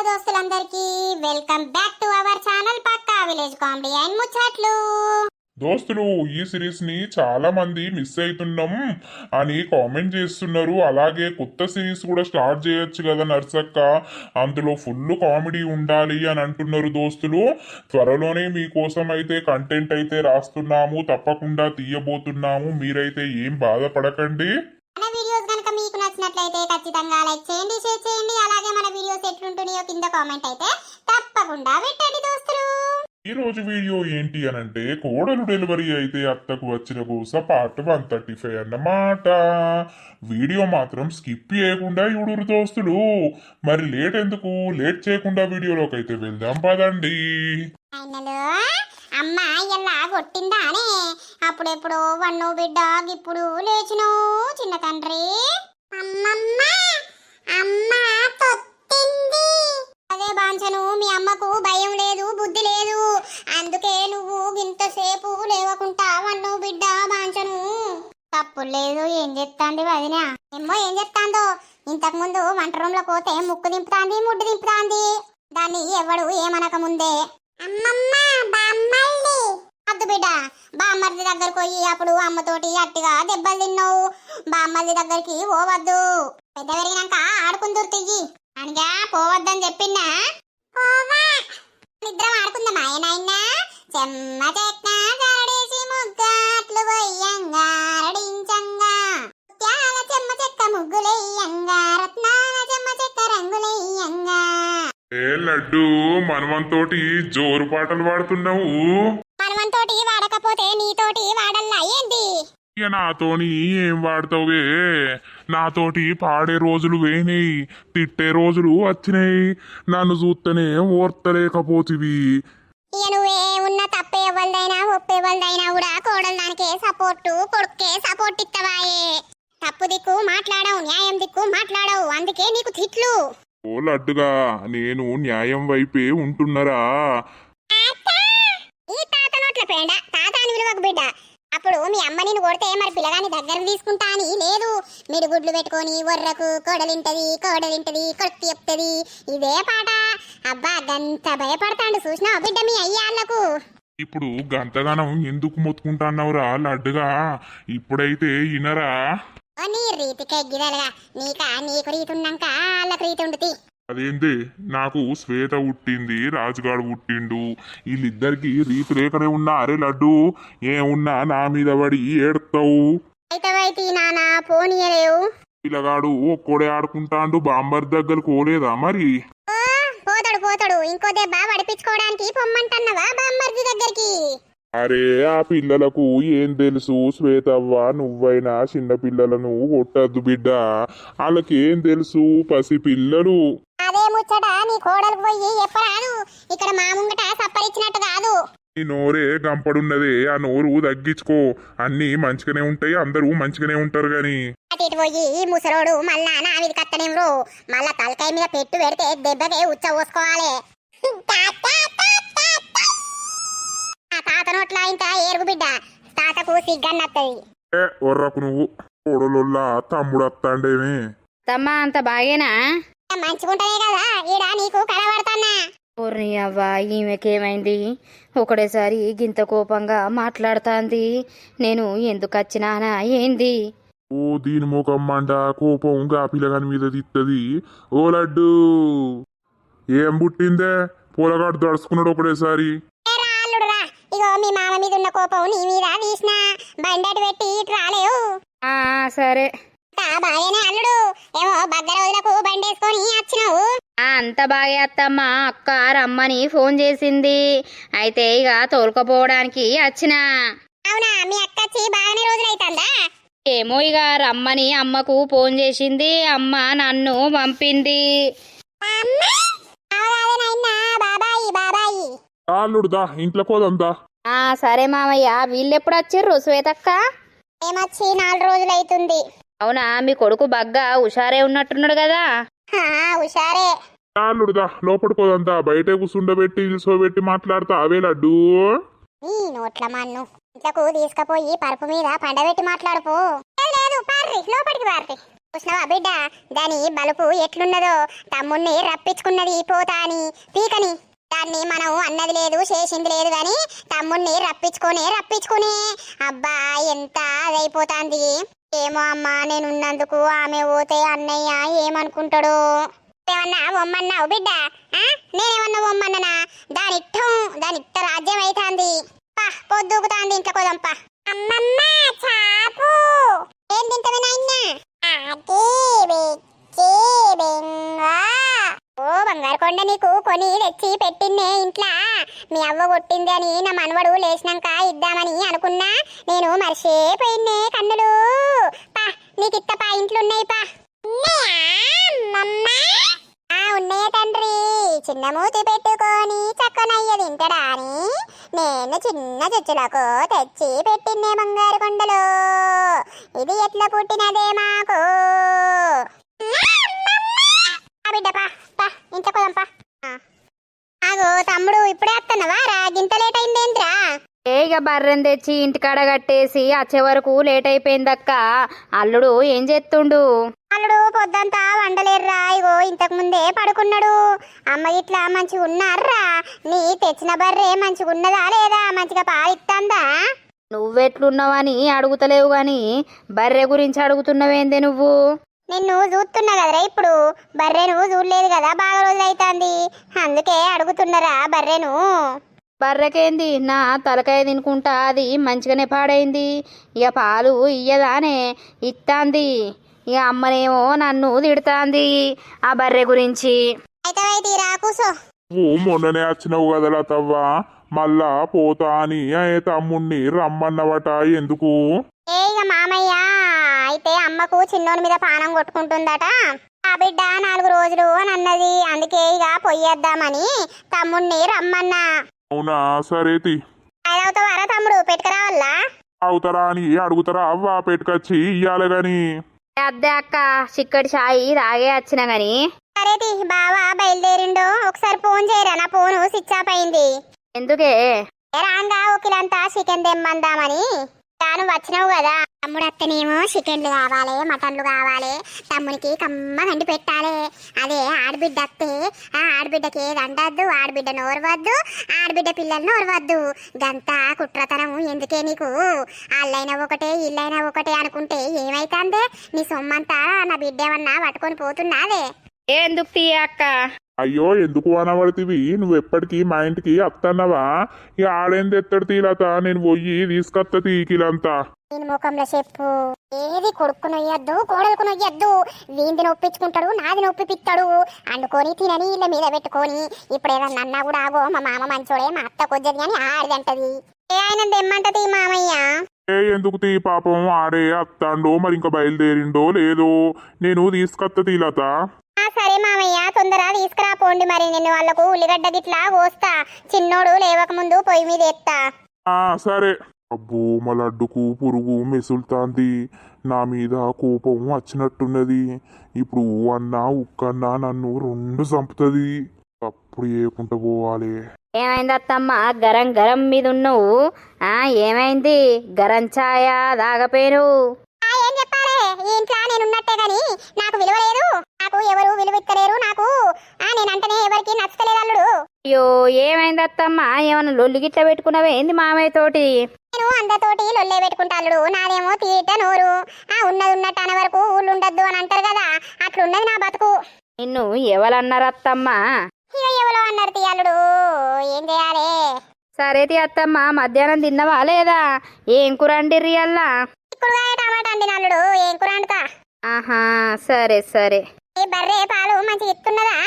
దోస్తులందరికీ welcome back to our channel పక్కా village comedy and ముచ్చట్లు. దోస్తులు, ఈ సిరీస్ ని చాలా మంది మిస్ అవుతున్నాం అని కామెంట్ చేస్తున్నారు. అలాగే కొత్త సిరీస్ కూడా స్టార్ట్ చేయొచ్చు కదా నర్సక్క, అందులో ఫుల్ కామెడీ ఉండాలి అని అంటున్నారు దోస్తులు. త్వరలోనే మీకోసం అయితే కంటెంట్ అయితే రాస్తున్నాము, తప్పకుండా తీయబోతున్నాము. మీరైతే ఏం బాధపడకండి. మన వీడియోస్ కనుక మీకు నచ్చినట్లయితే ఖచ్చితంగా లైక్ చేయండి, షేర్ చేయండి. అలాగే మన వీడియోస్ ఎట్లుంటున్నాయో కింద కామెంట్ అయితే తప్పకుండా పెట్టండి దోస్తులు. ఈ రోజు వీడియో ఏంటి అనంటే, కోడలు డెలివరీ అయితే అత్తకు వచ్చిన గోస పార్ట్ 135 అన్నమాట. వీడియో మాత్రం స్కిప్ చేయకుండా చూడురు దోస్తులు. మరి లేట్ చేయకుండా వీడియోలోకి అయితే వెళ్దాం పదండి. అమ్మ ఇలా కొట్టిందా అని అప్పుడెప్పుడు వన్ను బిడ్డ ఇప్పుడు లేచినో చిన్న తండ్రి. అమ్మమ్మ అమ్మ తొత్తింది. అదే బాంచను, మీ అమ్మకు భయం లేదు బుద్ధి లేదు, అందుకే నువ్వు ఇంతసేపు లేవకుంటా వన్ను బిడ్డ బాంచను. తప్పు లేదు, ఏం చెప్తాంది వదినా? ఏమో ఏం చెప్తాందో. ఇంతకు ముందు వంట రూమ్ లో పోతే ముక్కు దింపుతాంది, ముడ్డు దింపుతాంది. దాన్ని ఎవడు ఏమనక ముందే అద్దు బిడ్డ, బామ్మర్ది దగ్గరకు పోయి అప్పుడు అమ్మతోటి అట్టిగా దెబ్బలు తిన్నావు. బామ్మర్ది దగ్గరికి పోవద్దు, పెద్ద పెరిగినాక ఆడుకుందూరు తియ్యి అనగా పోవద్దని చెప్పిందా? నిద్రం ఆడుకుందామా ఏనాయన్నా? చెమ్మ చెక్క జరడేసి ముగ్గాట్లు పోయంగా రడించంగా, ముత్యాల చెమ్మ చెక్క ముగ్గులెయ్యంగా, రత్నాల చెమ్మ చెక్క రంగులెయ్యంగా. ఏ లడ్డు, మనవంతోటి జోరు పాటలు పాడుతున్నావు. మనవంతోటి వాడకపోతే నీతోటి వాడల్లా ఏంది? ఇక నాతోని ఏం వాడతావే? నాతోటి పాడే రోజులు వేయినాయి, తిట్టే రోజులు వచ్చినాయి. నన్ను చూస్తేనే ఓర్తలేకపోతివి. ఇక నువ్వే ఉన్న తప్పే ఎవరిదైనా ఒప్పే వాళ్ళదైనా కూడా కోడలు దానికే సపోర్టు, కొడుకే సపోర్ట్ ఇత్తవాయే. తప్పు దిక్కు మాట్లాడవు, న్యాయం దిక్కు మాట్లాడవు, అందుకే నీకు తిట్లు. ఓ లడ్డుగా, నేను న్యాయం వైపే ఉంటున్నరా? ఈ తాత నోట్ల పేండ, తాత అని విలువకు బిడ్డ. అప్పుడు మీ అమ్మ నిన్ను కొడితే మరి పిల్లగాని దగ్గర తీసుకుంటా అని లేదు. మీరు గుడ్లు పెట్టుకొని వర్రకు కోడలింటది కొడుకు చెప్తది, ఇదే పాట. అబ్బా గంత భయపడతాండు చూసినావు బిడ్డ మీ అయ్యాళ్ళకు. ఇప్పుడు గంతగానం ఎందుకు మొత్తుకుంటున్నావురా లడ్డుగా? ఇప్పుడైతే ఇనరా? నీ రీతికే గిదలుగా, నీకు రీతి ఉన్నాక వాళ్ళకు రీతి ఉండుతి. అదేంది, నాకు శ్వేత పుట్టింది, రాజుగాడు పుట్టిండు, వీళ్ళిద్దరికి రీతి లేకనే ఉన్నా. అరే లడ్డు, ఏమున్నా నా మీద పడి ఏడుతావు? అయితే నానా పోనీయలేవు. పిల్లగాడు ఒక్కడే ఆడుకుంటాండు, బాంబర్ దగ్గర పోలేదా మరి? పోతాడు ఇంకో దెబ్బ పడిపించుకోవడానికి పొమ్మంటన్నవా బామ్మర్ది దగ్గరికి? అరే ఆ పిల్లలకు ఏం తెలుసు శ్వేతవ్వ, నువ్వైనా చిన్న పిల్లలను కొట్టద్దు బిడ్డ, వాళ్ళకేం తెలుసు, పసి పిల్లలు. అదే ముచ్చట నీ కోడలకు పోయి ఎప్పరాదు, ఇక్కడ మా ముంగట సప్పరిచ్చినట్టు కాదు. ఈ నోరే గంపడున్నదే, ఆ నోరు తగ్గించుకో. అన్ని మంచిగానే ఉంటాయి, అందరూ మంచిగానే ఉంటారు గాని. అటు పోయి ఈ ముసరోడు మళ్ళా నా మీద కత్తనేమ్రో, మళ్ళా తలకాయ మీద పెట్టు పెడితే దెబ్బకే ఉచ్చ పోసుకోవాలి. తాత నోట్ల ఇంకా ఏరుగు బిడ్డ, తాతకు సిగ్గన్నత్తది. ఒర్రకు నువ్వు, కోడలుల్లా తమ్ముడు అత్తాండేమే. తమ్మా అంత బాగేనా? మంచిగుంటనే కదా ఈడ నీకు కనబడతానా? ఓర్ని అవ్వా, ఈమెకేమైంది? ఒకడేసారి గింత కోపంగా మాట్లాడుతాంది. నేను ఎందుకు వచ్చినానా ఏంది? ఓ దీని ముఖం మంట, కోపం గా పిల్లగాని మీద తిత్తది. ఓ లడ్డు, ఏం పుట్టిందే? పొలగాడు దడుచుకున్నాడు ఒకటేసారి. ఇగో మీ మామ మీద ఉన్న కోపం నీ మీద తీసిన, బండటి పెట్టి ఇటు రాలేవు. సరే బాగానే అల్లుడు, ఏమో బగ్గర రోజులకు బండేసుకొని వచ్చినావు. అంత బాగే అత్తమ్మా. అక్క రమ్మని ఫోన్ చేసింది, అయితే ఇక తోలుకపోవడానికి వచ్చిన. అవునా, మీ అక్క వచ్చి బాగానే రోజులైతుందా? ఏమో ఇక రమ్మని అమ్మకు ఫోన్ చేసింది, అమ్మ నన్ను పంపింది. బాబాయి అల్లుడుదా ఇంట్లో కోదంతా. సరే మామయ్య, వీళ్ళెప్పుడు వచ్చిర్రు శ్వేతక్క? ఏమొచ్చి 4 రోజులైతుంది. అవునా, మీ కొడుకు బగ్గా హుషారే ఉన్నట్టున్నాడు కదా? హుషారే. అల్లుడుదా లోపడుకోదంతా, బయటే కూర్చుండబెట్టి ఇల్సోబెట్టి మాట్లాడతా అవే లడ్డు. నీ నోట్ల మన్ను ఇంట్లోకు తీసుకుపోయి పరుపు మీద పండబెట్టి మాట్లాడుకో. లేదు పార్రి, లోపలికి పార్రి. చూసినావా బిడ్డ దాని బలుపు ఎట్లున్నదో, తమ్ముణ్ణి రప్పించుకున్నది పోతా అని పీకని. దాన్ని మనం అన్నది లేదు చేసింది లేదు గాని తమ్ముణ్ణి రప్పించుకునే అబ్బా ఎంత అదైపోతాంది. ఏమో అమ్మా నేనున్నందుకు ఆమె పోతే అన్నయ్య ఏమనుకుంటాడో. ఏమన్నా బొమ్మన్నావు బిడ్డ? నేనేమన్నా బొమ్మన్ననా? దానిట్ట రాజ్యం అవుతాంది. పొద్దుకుతాంది ఇంట్లో కొదంపా. అమ్మమ్మ చాపు ఏం తింటవి నాయనా? ఓ బంగారు కొండ నీకు కొని తెచ్చి పెట్టిన్నే ఇంట్లా. మీ అవ్వ కొట్టింది అని నా మనవడు లేచినాక ఇద్దామని అనుకున్నా, నేను మర్చిపోయిన్నే కన్నులు. పా నీకిత్తపా ఇంట్లున్నాయి పా. ఉన్నాయే తండ్రి, చిన్న మూతి పెట్టుకొని చక్కనయ్య తింటడా అని నేను చిన్న చుచ్చులకు తెచ్చి పెట్టిన్నే బంగారు కొండలో. ఇది ఎట్లా పుట్టినదే మాకు. బిడ్డ పా పా ఇంట్లో కొదంపా. ఆగో తమ్ముడు ఇప్పుడే వస్తున్నావా రా? గింత లేట్ అయిందేంద్రా? ఇక బర్రెని తెచ్చి ఇంటికాడ కట్టేసి వచ్చే వరకు లేట్ అయిపోయిందక్క. అల్లుడు ఏం చేస్తుండు? అల్లుడు పొద్దంతా వండలేర్రా, ఇగో ఇంతకు ముందే పడుకున్నాడు. అమ్మ ఇట్లా మంచిగా ఉన్నారా? నీ తెచ్చిన బర్రె మంచిగా ఉన్నదా లేదా? మంచిగా పాలిస్తుందా? నువ్వెట్లున్నావని అడుగుతలేవు గాని బర్రె గురించి అడుగుతున్నావేందే నువ్వు? నిన్ను చూస్తున్నా కదరా ఇప్పుడు. బర్రెను చూడలేదు కదా బాగా రోజులు అవుతుంది, అందుకే అడుగుతున్నారా బర్రెను. బర్రెకేంది, నా తలకాయ తినుకుంటా అది మంచిగానే పాడైంది. ఇక పాలు ఇయ్యదానే ఇత్తాంది. ఇక అమ్మనేమో నన్ను తిడుతాంది ఆ బర్రె గురించి. అయితే రా కూసో. నువ్వు మొన్ననే వచ్చినావు కదా లతవ్వ, మళ్ళా పోతా అని తమ్ముణ్ణి రమ్మన్నవట ఎందుకు? ఇక మామయ్య అయితే అమ్మకు చిన్నోని మీద పానం కొట్టుకుంటుందట. ఆ బిడ్డ 4 రోజులు అని అన్నది, అందుకే ఇక పొయ్యేద్దామని తమ్ముణ్ణి రమ్మన్నా. అవునా సరేతి. అవుతావారా తమ్ముడు? పెట్టుకురావాలా? అవుతారా అని అడుగుతారా అవ్వ, పెట్టుకొచ్చి ఇయ్యాలి గాని. అద్దే అక్క, చిక్కటి చాయి తాగే వచ్చిన గాని. సరేతి బావా బయలుదేరిండో, ఒకసారి ఫోన్ చేయరా, నా ఫోను స్విచ్ ఆఫ్ అయింది. ఎందుకే? రాంగా ఒకలంతా చికెన్ తెమ్మందామని. తాను వచ్చినావు కదా, తమ్ముడు అత్తనేమో చికెన్లు కావాలి, మటన్లు కావాలి, తమ్మునికి కమ్మ గండి పెట్టాలి. అదే ఆడబిడ్డ అత్తే ఆ ఆడబిడ్డకి ఏది అంటద్దు, ఆడబిడ్డ నోరవద్దు, ఆడబిడ్డ పిల్లలు నోరవద్దు. గంతా కుట్రతనం ఎందుకే నీకు? వాళ్ళైనా ఒకటే ఇల్లైనా ఒకటే అనుకుంటే ఏమైతుందే? నీ సొమ్మంతా నా బిడ్డ ఏమన్నా పట్టుకొని పోతున్నాదే. ఎందుకు తీయ అక్క? అయ్యో ఎందుకు అనబడితివి? నువ్వు ఎప్పటికీ మా ఇంటికి అత్తన్నవా? ఇక ఆడేంది ఎత్తడు తీలత, నేను పోయి తీసుకొత్త తీకిలంతా. నేను ముఖంలో చెప్పు, ఏది కొడుకు నొయ్యద్దు, కోడలకు నొయ్యద్దు. వీంది నొప్పించుకుంటాడు, నాది నొప్పిపిస్తాడు. అండుకొని తినని ఇళ్ళ మీద పెట్టుకొని ఇప్పుడు ఏదన్నా అన్నా కూడా ఆగో మా మామ మంచోడే, మా అత్త కొద్దిది అని ఆడిదంటది. ఏ ఆయన తెమ్మంటది మామయ్య. ఎందుకు తీ పాపం, ఆడే అత్తాండో మరి ఇంకా బయలుదేరిండో లేదో, నేను తీసుకొత్త తీలత. సరే మామయ్య తొందర తీసుకురా పోండి. మరి నేను వాళ్ళకు ఉల్లిగడ్డ గిట్లా కోస్తా, చిన్నోడు లేవక ముందు పొయ్యి మీద ఎత్తా. సరే. అబ్బో మా లడ్డుకు పురుగు మెసులుతాంది, నా మీద కోపం వచ్చినట్టున్నది. ఇప్పుడు అన్నా ఉక్కన్నా నన్ను 2 చంపుతుంది. అప్పుడు ఏకుంటా పోవాలి. ఏమైంది అత్తమ్మ, గరం గరం మీద ఉన్నావు? ఏమైంది? గరం ఛాయ తాగపోయాను. ఏం చెప్పాలి, ఈ ఇంట్లో నేనున్నట్టే గాని నాకు విలువ లేదు, నాకు ఎవరు విలువ ఇస్తలేరు. నాకు నేనంటేనే ఎవరికి నచ్చలేదు అల్లుడు. అయ్యో ఏమైంది అత్తమ్మ, ఏమన్నా లొల్లి గిట్ల పెట్టుకున్నావే ఏంది మామయ్య తోటి? నేను అందతోటి లొల్లే పెట్టుకుంటా అల్లుడు, నాదేమో తీట నోరు. ఉన్నది ఉన్నట్టు అనే వరకు ఊళ్ళు ఉండద్దు అని అంటారు కదా, అట్లున్నది నా బతుకు. నిన్ను ఎవరన్నారు అత్తమ్మ? ఎవరో అన్నారు తీయల్లుడు, ఏం చేయాలి? సరే తీ అత్తమ్మ, మధ్యాహ్నం తిన్నవా లేదా? ఏం కూర అండిర్రి అల్లా? చిక్కుడుకాయ టమాటా అండి నల్లుడు, ఏం కూర అండుతా? ఆహా సరే సరే. ఈ బర్రె పాలు మంచిగా ఇస్తున్నదా?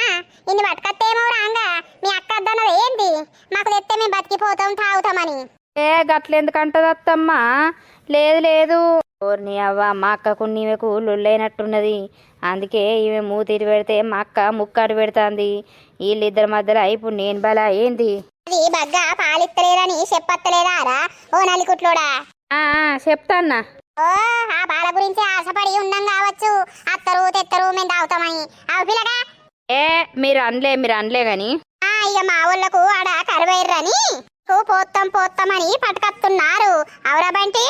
ఇన్ని పట్టుకత్తేమో రాంగా మీ అక్క అద్దన్నది ఏంటి? మాకు తెస్తే మేము బతికిపోతాం తాగుతామని. గట్లెందుకంటది అత్తమ్మ? లేదు లేదు, ఓర్ని అవ్వ, మా అక్కకు నీవెకు లొల్లైనట్టున్నది. అందుకే ఈమె మూతిరి పెడితే మా అక్క ముక్కటి పెడుతుంది. వీళ్ళిద్దరి మధ్యలో ఇప్పుడు నేను బలా ఏంది? అది బగ్గా పాలిత్తలేదని చెప్పత్తలేదా రా ఓ నలికుట్లోడా? చెప్తాన్నా. ఓ ఆ పాల గురించి ఆశపడి ఉండం కావచ్చు, అత్తరు తెత్తరు మేము తాగుతామని. అవి పిల్లగా మీరు అనలే గాని ఇక మా ఊళ్ళకు ఆడ కరువైర్రని పోతామని పట్టుకత్తున్నారు. అవరా బంటి?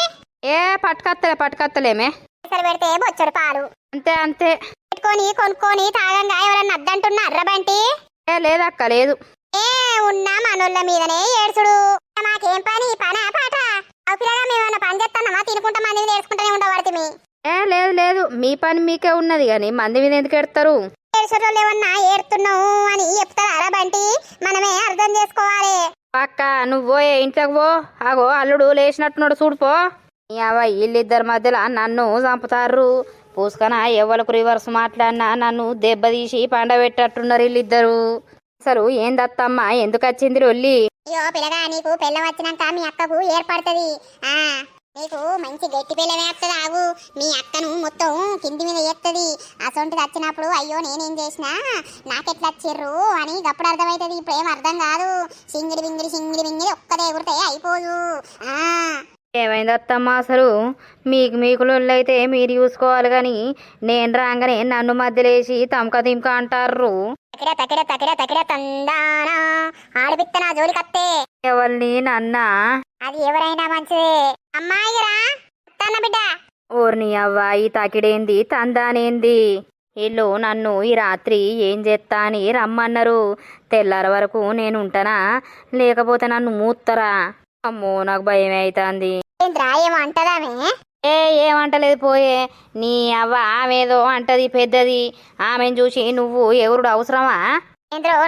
పట్టుకత్తలేమే పెడితే బొచ్చడు పాలు. అంతే అంతే. పెట్టుకొని కొనుక్కొని తాగంగా ఎవరన్నా అద్దంటున్నారా బంటి? లేదక్క లేదు. ఉన్నా మనోళ్ళ మీదనే ఏడ్చుడు. మాకేం పని పనా పాట? పిల్లగా మేమన్నా పని చేస్తామా తినుకుంటా మంది నేర్చుకుంటూనే ఉండబడుతుంది. లేదు లేదు, మీ పని మీకే ఉన్నది కానీ మంది మీద ఎందుకు ఎడతారు? ఏడ్చుడు ఏమన్నా ఏడుతున్నావు అని చెప్తారా బంటి? మనమే అర్థం చేసుకోవాలి. అక్క నువ్వు పోయే ఇంట్లోకి పో. అగో అల్లుడు లేచినట్టున్నాడు చూడుపో. నీ అవ్వ వీళ్ళిద్దరి మధ్యలో నన్ను చంపుతారు. పూసుకన ఎవరికి రివర్స్ మాట్లాడినా నన్ను దెబ్బతీసి పండబెట్టట్టున్నారు వీళ్ళిద్దరు. అసలు ఏందత్తమ్మా ఎందుకు వచ్చింది రొల్లి? అయ్యో పిల్లగా నీకు పెళ్ళం వచ్చినాక మీ అక్కకు ఏర్పడుతుంది. నీకు మంచి గట్టి పిల్లమే వస్తుంది. ఆగు మీ అక్కను మొత్తం కింది మీద ఎత్తది. అసొంటిది వచ్చినప్పుడు అయ్యో నేనేం చేసినా నాకెట్లా వచ్చిర్రు అని గప్పుడు అర్థమవుతుంది. ఇప్పుడు ఏం అర్థం కాదు. సింగిడి బింగిడి ఒక్కదే ఎగురితే అయిపోదు. ఏమైంది అత్తమ్మ? అసలు మీకులైతే మీరు చూసుకోవాలి కానీ నేను రాగానే నన్ను మధ్యలేసి తమక తింక అంటారు. తకిడ తందానా ఆడిపిత్తనా జోలి కత్తే. ఎవరిని నన్నా? అది ఎవరైనా మంచిదే. అమ్మాయిరా తన బిడ్డ. ఓర్ని అవ్వ ఈ తకిడేంది తందానేంది? వీళ్ళు నన్ను ఈ రాత్రి ఏం చేస్తా అని రమ్మన్నారు. తెల్లార వరకు నేను ఉంటానా లేకపోతే నన్ను మూత్తరా? అమ్మో నాకు భయం అవుతుంది. ఏమంటదామే? ఏమంటలేదు పోయే. నీ అవ్వ ఆమెదో అంటది పెద్దది. ఆమెను చూసి నువ్వు ఎవరుడు అవసరమా?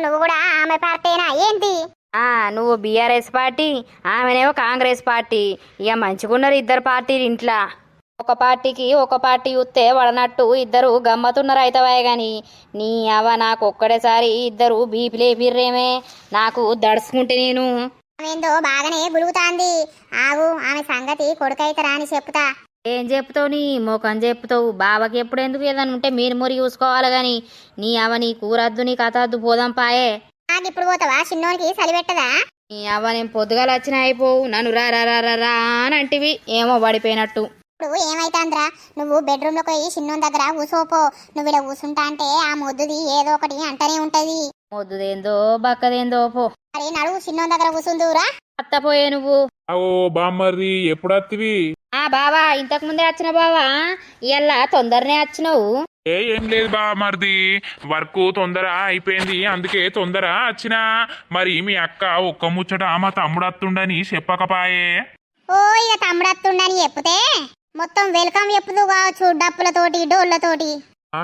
నువ్వు కూడా ఆమె పార్టీనా ఏంటి? నువ్వు బీఆర్ఎస్ పార్టీ, ఆమెనేమో కాంగ్రెస్ పార్టీ. ఇక మంచిగున్నారు ఇద్దరు పార్టీలు ఇంట్లో. ఒక పార్టీకి ఒక పార్టీ చూస్తే వడనట్టు ఇద్దరు గమ్మతున్నారు అయితవాయే గాని నీ అవ్వ నాకు ఒక్కడేసారి ఇద్దరు బీపీ లేపిర్రేమే. నాకు దడుచుకుంటే నేను ఆమెందో బాగానే గులుగుతాంది. ఆగు ఆమె సంగతి కొడుకైతరా అని చెప్తా. ఏం చెప్తావు? నీ ముఖం చెప్తావు. బావకి ఎప్పుడు ఎందుకు ఏదైనా ఉంటే మీరు మురి చూసుకోవాలి గాని నీ అవ్వ నీ కూరద్దు నీ కథ వద్దు పోదాం పాయే. నాకు ఇప్పుడు పోతావా? చిన్నోనికి చలి పెట్టదా? నీ అవ్వ నేను పొద్దుగాల వచ్చిన అయిపోవు. నన్ను రా రా రా రా అని అంటివి ఏమో పడిపోయినట్టు. ఇప్పుడు ఏమైతాంద్రా? నువ్వు బెడ్రూమ్ లోకి పోయి చిన్నోని దగ్గర కూసోపో. నువ్వు ఇలా కూసుంటా అంటే ఆ మొద్దుది ఏదో ఒకటి అంటనే ఉంటది. మొద్దుదేందో బక్కదేందో పో. మరి నడువు చిన్నోని దగ్గర కూసుందురా. అత్తపోయే నువ్వు. ఓ బామ్మర్ది ఎప్పుడు వత్తివి? బావా ఇంతకు ముందే వచ్చిన బావా. ఇవాళ తొందరనే వచ్చినావు. ఏం లేదు బామ్మర్ది, వర్క్ తొందర అయిపోయింది అందుకే తొందర వచ్చినా. మరి మీ అక్క ఒక్క ముచ్చట మా తమ్ముడు అత్తుండని చెప్పకపాయే. ఇక తమ్ముడత్తుండని చెప్తే మొత్తం వెల్కమ్ చెప్పుదు కావచ్చు డప్పులతోటి డోళ్లతోటి.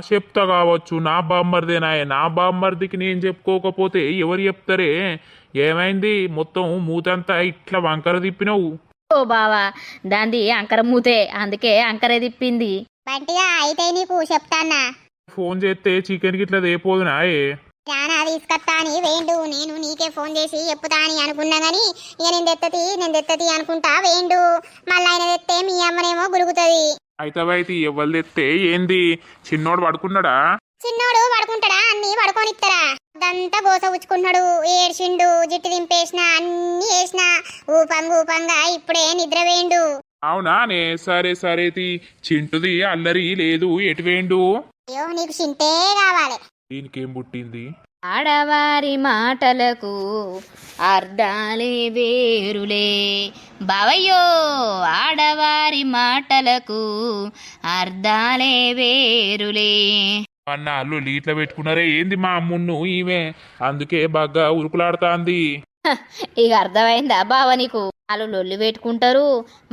చెప్తా కావచ్చు. నా బామ్మర్దేనాయే. నా బామ్మర్దికి నేను చెప్పుకోకపోతే ఎవరు చెప్తారే? ఏమైంది? మొత్తం మూతంతా ఇట్లా వంకర తిప్పినవు. ఓ బావా దాంది అంకర మూతే, అందుకే అంకరే తిప్పింది. బంటిగా అయితే నీకు చెప్తానా? ఫోన్ చేస్తే చికెన్ గిట్లా దేపోదునాయే. నానా తీసుకొస్తా అని వేండు. నేను నీకే ఫోన్ చేసి చెప్పుతా అని అనుకున్నా గాని ఇక నేను తెత్తతి అనుకుంటా వేండు. మళ్ళీ ఆయన తెస్తే మీ అమ్మనేమో గురుగుతుంది. అయితే ఎవరు తెస్తే ఏంది? చిన్నోడు పడుకున్నాడా? చిన్నోడు పడుకుంటాడా? అన్ని పడుకోనిస్తారా? అదంతా గోస ఉచ్చుకుంటున్నాడు. ఏడ్చిండు, జిట్టు దింపేసిన అన్ని వేసిన ఊపంగా ఇప్పుడే నిద్ర వేయండు. అవునానే? సరే చింటుది అల్లరి లేదు ఎటు వేండు? అయ్యో నీకు చింటే కావాలి. దీనికేం పుట్టింది? ఆడవారి మాటలకు అర్ధాలే వేరులే బావయ్యో. ఆడవారి మాటలకు అర్ధాలే వేరులే. అన్న అల్లు లీట్ల పెట్టుకున్నారే ఏంది మా అమ్మున్ను ఈమె? అందుకే బాగా ఉరుకులాడుతాంది. ఇక అర్థమైందా బావ నీకు? వాళ్ళు లొల్లి పెట్టుకుంటారు,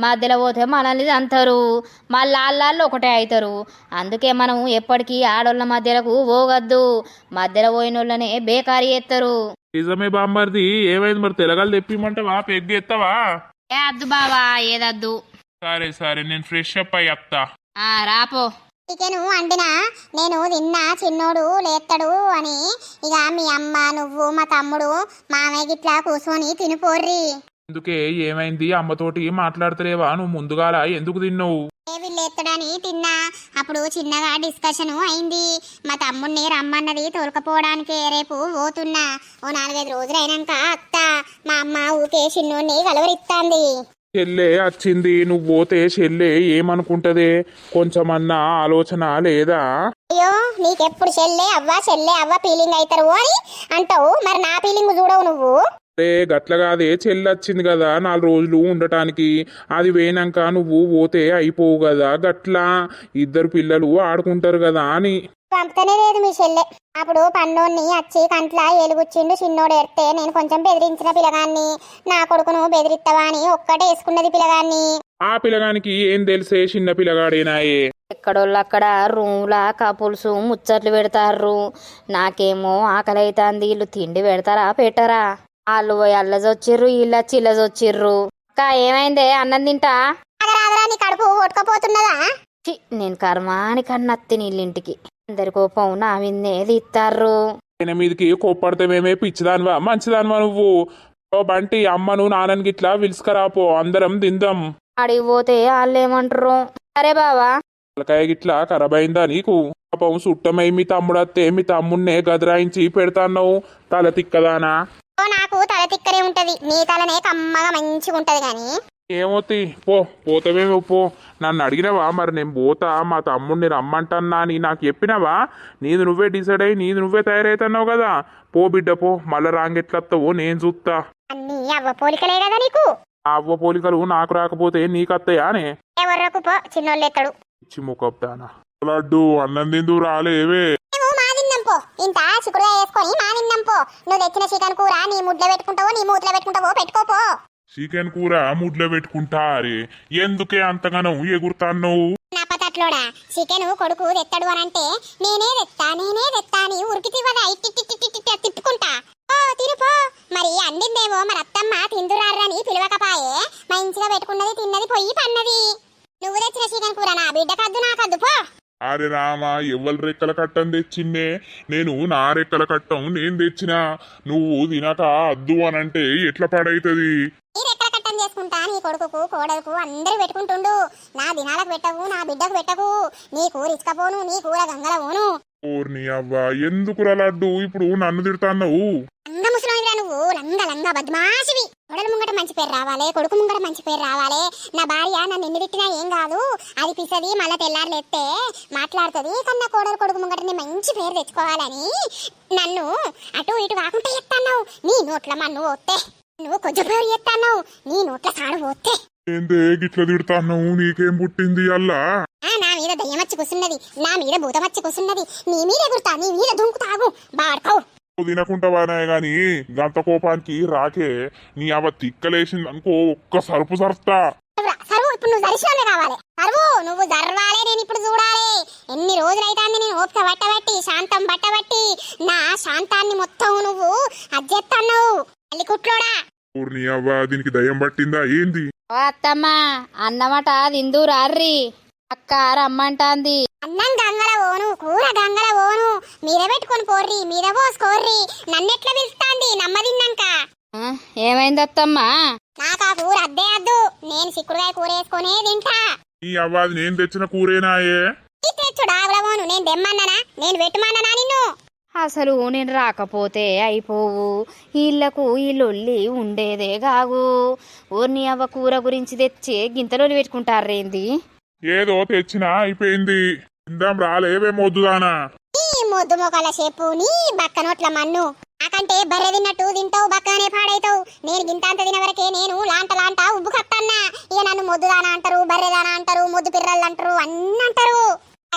మధ్యలో పోతే మనల్ని అంటారు, మళ్ళీ వాళ్ళు ఒకటే అవుతారు. అందుకే మనం ఎప్పటికీ ఆడోళ్ళ మధ్యలకు పోగద్దు. మధ్యలో పోయిన వాళ్ళనే బేకారీ చేస్తారు. నిజమే బామ్మర్ది. ఏమైంది మరి? తెలగలు తెప్పిమంటావా? పెగ్గు ఎత్తావా? ఏ అద్దు బావా ఏదద్దు. సరే నేను ఫ్రెష్ అప్ అయ్యి వస్తా. రాపో. చికెను వండినా నేను తిన్నా చిన్నోడు లేస్తాడు అని ఇక మీ అమ్మ నువ్వు మా తమ్ముడు మామయ్య గిట్లా కూర్చొని తినిపోర్రి. అందుకే ఏమైంది? అమ్మతోటి మాట్లాడతలేవా? నువ్వు ముందుగాల ఎందుకు తిన్నావు? వీళ్ళు ఎత్తడని తిన్నా. అప్పుడు చిన్నగా డిస్కషన్ అయింది. మా తమ్ముడిని రమ్మన్నది తోలుకపోవడానికి. రేపు పోతున్నా. ఓ 4-5 రోజులు అయినాక అత్త. మా అమ్మ ఊకే చిన్నోడిని కలవరిస్తాంది. చెల్లె వచ్చింది, నువ్వు పోతే చెల్లె ఏమనుకుంటదే? కొంచెమన్నా ఆలోచన లేదా? అయ్యో నీకెప్పుడు చెల్లె అవ్వ ఫీలింగ్ అవుతారు అని అంటావు. మరి నా ఫీలింగ్ చూడవు నువ్వు. రే గట్ల కాదే చెల్లొచ్చింది కదా 4 రోజులు ఉండటానికి. అది పోయినాక నువ్వు పోతే అయిపోవు కదా గట్లా. ఇద్దరు పిల్లలు ఆడుకుంటారు కదా అని. పంపుతనే లేదు మీ చెల్లె. అప్పుడు పండోన్ని వచ్చి కంట్ల ఎలుగుచ్చిండు చిన్నోడు ఎడితే నేను కొంచెం బెదిరించిన పిల్లగాన్ని. నా కొడుకును బెదిరిస్తావా అని ఒక్కటే వేసుకున్నది పిల్లగాన్ని. ఆ పిల్లగానికి ఏం తెలిసే, చిన్న పిల్లగాడేనాయే. ఎక్కడోళ్ళు అక్కడ రూమ్లా కపుల్స్ ముచ్చట్లు పెడతారు. నాకేమో ఆకలి అవుతుంది. వీళ్ళు తిండి పెడతారా పెట్టరా? వాళ్ళు పోయి అల్లజొచ్చిర్రు, వీళ్ళు వచ్చి ఇల్లజొచ్చిర్రు. అక్క ఏమైందే? అన్నం తింటా. రాదురా నీ కడుపు కొట్టుకపోతున్నదా? ఛీ, నేను కర్మాని కన్నత్తి నీళ్ళింటికి. అందరి కోపం నా విన్నే తీస్తారు. ఆయన మీదకి కోప్పడితేమేమే పిచ్చిదానివా మంచిదానివా నువ్వు? ఓ బంటి అమ్మను నాన్నని గిట్లా పిలుసుకరాపో, అందరం తిందాం. అడిగి పోతే వాళ్ళు ఏమంటారు? సరే బావా. తలకాయ గిట్లా ఖరాబ్ అయిందా నీకు? పాపం సుట్టమై మీ తమ్ముడత్తే మీ తమ్మున్నే గదరాయించి పెడతాన్నావు. తల తిక్కదానా? ఓ నాకు తల తిక్కనే ఉంటది, నీ తలనే కమ్మగా మంచిగా ఉంటది గాని. ఏమోతి పోతావేమో పో. నన్ను అడిగినావా మరి? నేను పోతా మా తమ్ముడిని రమ్మంటన్నా అని నాకు చెప్పినావా? నీది నువ్వే డిసైడ్ అయ్యి నీది నువ్వే తయారైతున్నావు కదా. పో బిడ్డ పో, మళ్ళా రాంగెట్లత్తావో నేను చూస్తా. అన్ని అవ్వ పోలికలే కదా నీకు. ఆ అవ్వ పోలికలు నాకు రాకపోతే నీకత్తయానే? ఎవరకు పో, చిన్నోళ్ళు ఎత్తాడు. ఇచ్చి ముఖబ్దానా. లడ్డు అన్నం తిందు రాలేవే. మేము మా తిన్నాం పో, ఇంత చిక్కుడుగా వేసుకొని మా తిన్నాం పో. నువ్వు తెచ్చిన చికెన్ కూర నీ ముడ్లో పెట్టుకుంటావో నీ మూతిలో పెట్టుకుంటావో పెట్టుకోపో. చికెన్ కూర ముడ్లో పెట్టుకుంటా అరే. ఎందుకే అంతగానం ఎగురుతాన్నావు? నా పతట్లోడా చికెన్ కొడుకు తెత్తాడు అని అంటే నేనే తెత్తా అని ఉరికి తివ్వదా తిప్పుకుంటా. ఓ తినుపో. మరి అందిందేమో మరి అత్తమ్మ తిందురారని పిలవకపాయే. మంచిగా పెట్టుకున్నది తిన్నది పొయ్యి పన్నది. నువ్వు తెచ్చిన చికెన్ కూర నా బిడ్డ కద్దు నా కద్దు పో. అరే రామా, ఎవరి రెక్కల కట్టం తెచ్చిందే? నేను నా రెక్కల కట్టం నేను తెచ్చినా. నువ్వు తినక అద్దు అనంటే ఎట్లా పాడైతుంది? మీరు ఎక్కడ కట్టం చేసుకుంటా నీ కొడుకుకు కోడలకు అందరూ పెట్టుకుంటుండు. నా దినాలకు పెట్టకు, నా బిడ్డకు పెట్టకు. నీ కూర ఇసుకపోను, నీ కూర గంగల పోను. ఓర్ని అవ్వ, ఎందుకురా లడ్డు ఇప్పుడు నన్ను తిడతాన్నావు? లంగ ముసలోనిరా నువ్వు, లంగ బద్మాషివి. కొడలు ముంగట మంచి పేరు రావాలి, కొడుకు ముంగట మంచి పేరు రావాలి. నా భార్య నన్ను ఎన్ని తిట్టినా ఏం కాదు, అది పిసది మళ్ళా తెల్లారులు ఎత్తే మాట్లాడుతుంది. కన్నా కోడలు కొడుకు ముంగట నీ మంచి పేరు తెచ్చుకోవాలని నన్ను అటు ఇటు కాకుండా ఎత్తాన్నావు. నీ నోట్ల మన్ను పోతే, నువ్వు కొంచెం పేరు ఎత్తాన్నావు, నీ నోట్ల సాడు పోతే. ఏందే గిట్ల తిడతాన్నావు? నీకేం పుట్టింది అల్లా? నా మీద దయ్యమచ్చి కూసున్నది, నా మీద భూతమచ్చి కూసున్నది. నీ మీద ఎగురుతా, నీ మీద దుంకుతాగు బాడుకో. తినకుంటావానే గాని గంత కోపానికి రాకే. నీ అవ తిక్కలేసింది అనుకో, ఒక్క సరుపు సరుస్తా. సరువు ఇప్పుడు నువ్వు దర్శనమే కావాలి. సరువు నువ్వు జర్వాలే, నేను ఇప్పుడు చూడాలి. ఎన్ని రోజులైతాంది నేను ఓపిక బట్టబట్టి శాంతం బట్టబట్టి నా శాంతాన్ని మొత్తం నువ్వు అజ్జెత్తన్నావు. తల్లి కుట్లోడా. ఊర్ని అవ్వ, దీనికి దయ్యం పట్టిందా ఏంది? ఓ అత్తమ్మ అన్నమాట తిందు రార్రి. అక్క రమ్మంటాంది. అన్నం గంగల పోను, కూర గంగల పోను. మీద పెట్టుకొని పోర్రి, మీద పోసుకోర్రి. నన్నెట్లా పిలుస్తాంది నమ్మదిన్నాక? ఏమైంది అత్తమ్మ? నాకా కూర అద్దే అద్దు, నేను చిక్కుడుకాయ కూర వేసుకొనే తింటా. ఈ అవ్వ, అది నేను తెచ్చిన కూరేనాయే. ఈ తెచ్చుడు ఆగులవోను, నేను దెమ్మన్నానా, నేను పెట్టుమన్నానా నిన్ను? అసలు నేను రాకపోతే అయిపోవు. వీళ్ళకు ఈ లొల్లి ఉండేదే కాగు. ఊర్ని అవ్వ కూర గురించి తెచ్చి గింతలోని పెట్టుకుంటారేంది? ఏదో తెచ్చినా అయిపోయింది. తిందాం రాలేవే మొద్దుదానా. నీ మొద్దు మొక్కల చెప్పు, నీ బక్క నోట్ల మన్ను. నాకంటే బర్రె తిన్నట్టు తింటావు, బక్కనే పాడైతావు. నేను గింతాంత తిన వరకే నేను లాంట ఉబ్బు కట్టన్నా. ఇక నన్ను మొద్దుదానా అంటారు, బర్రెదానా అంటారు, మొద్దు పిర్రలు అంటారు, అన్ని అంటారు.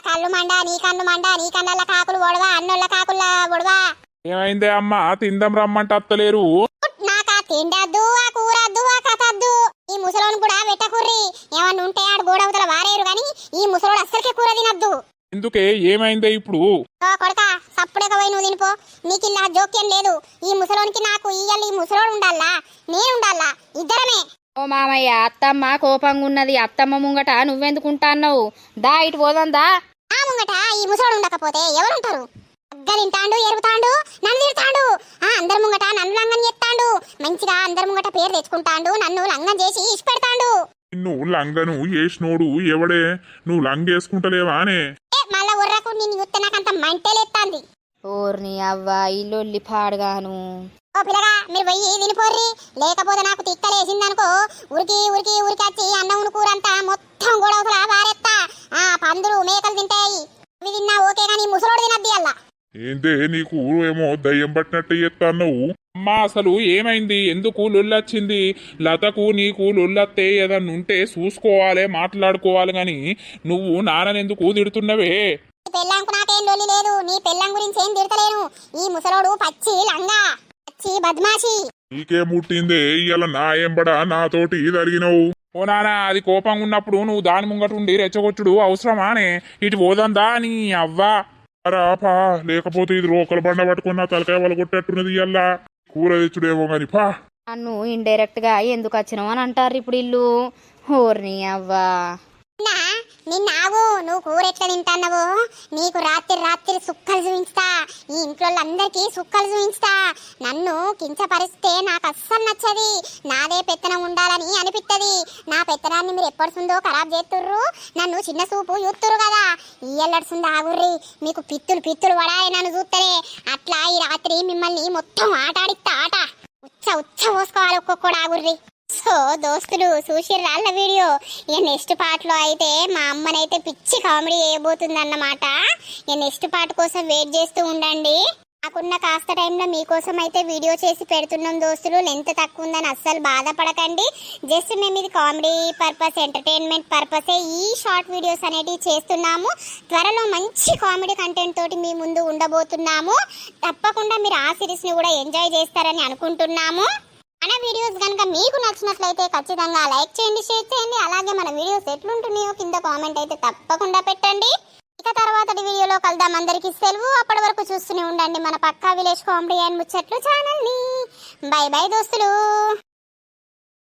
కళ్ళు మండ, నీ కన్ను మండ, నీ కన్నల్ల కాకులు ఒడవా, అన్నోళ్ళ కాకుల ఒడవా. ఏమైందే అమ్మ? తిందాం రమ్మంటే అత్తలేరు. నాకా తిండద్దు, ఆ కూరద్దు, ఆ కథద్దు. ఈ ముసలోని కూడా వెట్టకుర్రి. ఏమన్నా ఉంటే ఆడు గోడవతల వారేరు గాని ఈ ముసలోడు అస్సలకే కూర తినద్దు. ఎందుకే ఏమైందే ఇప్పుడు? ఓ కొడకా, సప్పుడేక పోయి నువ్వు తినిపో. నీకిల్లా జోక్యం లేదు. ఈ ముసలోనికి నాకు ఇయ్యాలి, ఈ ముసలోడు ఉండాలా, నేను ఉండాలా, ఇద్దరమే. ఓ మామయ్య, అత్తమ్మ కోపంగా ఉన్నది. అత్తమ్మ ముంగట నువ్వెందుకుంటాన్నావు? దా ఇటు పోదందా. ఆ ముంగట ఈ ముసలోడు ఉండకపోతే ఎవరుంటారు? అగ్గలింటాండు, ఎరుగుతాండు, నన్ను తిడతాండు. అందరి ముంగట నన్ను లంగం చేస్తాండు. మంచిగా అందరి ముంగట పేరు తెచ్చుకుంటాండు, నన్ను లంగం చేసి ఇష్టపెడతాండు. నిన్ను లంగను వేసినోడు ఎవడే? నువ్వు లంగేసుకుంటలేవానే? మళ్ళా ఉర్రకు నిన్ను చూస్తే నాకంత మంటలేస్తాంది. ఓర్ని అవ్వ ఇల్లొల్లి పాడుగాను. ఓ పిల్లగా, మీరు పోయి తినిపోర్రి. లేకపోతే నాకు తిక్కలేసిందనుకో, ఉరికి వచ్చి అన్నమును కూరంతా మొత్తం గొడవలా వారెత్తా. పందులు మేకలు తింటాయి. ఇవి తిన్నా ఓకే గానీ ముసలోడు తినద్ది అల్లా. ఏందే నీకు ఏమో దయ్యం పట్టినట్టు చేస్తాను. అమ్మా అసలు ఏమైంది? ఎందుకు లొల్లొచ్చింది? లతకు నీకు లొల్లత్తే ఏదన్నా ఉంటే చూసుకోవాలి, మాట్లాడుకోవాలి గాని నువ్వు నాన్ననెందుకు తిడుతున్నవే? నీ పెళ్ళాంకు నాకేం లొల్లి లేదు, నీ పెళ్ళం గురించి ఏం తిడతలేను. ఈ ముసలోడు పచ్చి లంగా, పచ్చి బద్మాషి. నీకే ముట్టిందే ఇవాళ నా ఎంబడ నాతోటి జరిగినవు. ఓ నాన్న, అది కోపంగా ఉన్నప్పుడు నువ్వు దాని ముంగటుండి రెచ్చగొచ్చుడు అవసరమానే? ఇటు పోదందా నీ అవ్వా? రాపా, లేకపోతే ఇది రోకల బండ పట్టుకున్న తలకాయ వాళ్ళు కొట్టేట్టున్నది ఇవాళ. కూర తెచ్చుడేమో గాని పా. నన్ను ఇండైరెక్ట్ గా ఎందుకు వచ్చినావు అని అంటారు ఇప్పుడు ఇల్లు. ఓర్ని అవ్వా, నిన్న ఆగు, నువ్వు కూర ఎట్లా తింటాన్నావో నీకు రాత్రి రాత్రి సుక్కలు చూపిస్తా. ఈ ఇంట్లో అందరికీ సుక్కలు చూపిస్తా. నన్ను కించపరిస్తే నాకు అస్సలు నచ్చది. నాదే పెత్తనం ఉండాలని అనిపిస్తుంది. నా పెత్తనాన్ని మీరు ఎప్పటిసుందో ఖరాబ్ చేస్తుర్రు, నన్ను చిన్న చూపు చూస్తురు కదా. ఈ ఎల్లడుసుందో ఆగుర్రి, మీకు పిత్తులు పిత్తులు పడాలి నన్ను చూస్తేనే. అట్లా ఈ రాత్రి మిమ్మల్ని మొత్తం ఆటాడిస్తా. ఆట ఉచ్చ పోసుకోవాలి ఒక్కొక్కడు. ఆగుర్రి. సో దోస్తులు చూసిర్రాళ్ళ వీడియో. ఇక నెక్స్ట్ పార్ట్లో అయితే మా అమ్మనైతే పిచ్చి కామెడీ వేయబోతుంది అన్నమాట. ఇక నెక్స్ట్ పార్ట్ కోసం వెయిట్ చేస్తూ ఉండండి. నాకున్న కాస్త టైంలో మీకోసం అయితే వీడియో చేసి పెడుతున్నాం దోస్తులు. లెంత్ తక్కువ ఉందని అస్సలు బాధపడకండి. జస్ట్ మేము ఇది కామెడీ పర్పస్, ఎంటర్టైన్మెంట్ పర్పసే ఈ షార్ట్ వీడియోస్ అనేటివి చేస్తున్నాము. త్వరలో మంచి కామెడీ కంటెంట్ తోటి మీ ముందు ఉండబోతున్నాము. తప్పకుండా మీరు ఆ సిరీస్ని కూడా ఎంజాయ్ చేస్తారని అనుకుంటున్నాము. మన వీడియోస్ కనుక మీకు నచ్చినట్లయితే ఖచ్చితంగా లైక్ చేయండి, షేర్ చేయండి. అలాగే మన వీడియోస్ ఎట్లుంటున్నాయో కింద కామెంట్ అయితే తప్పకుండా పెట్టండి. ఇక తర్వాత వీడియోలో కలుద్దాం. అందరికీ సెలవు. అప్పటి వరకు చూస్తూనే ఉండండి మన పక్కా విలేజ్ కామెడీ అండ్ ముచ్చట్లు ఛానల్ని. బై బై దోస్తులు.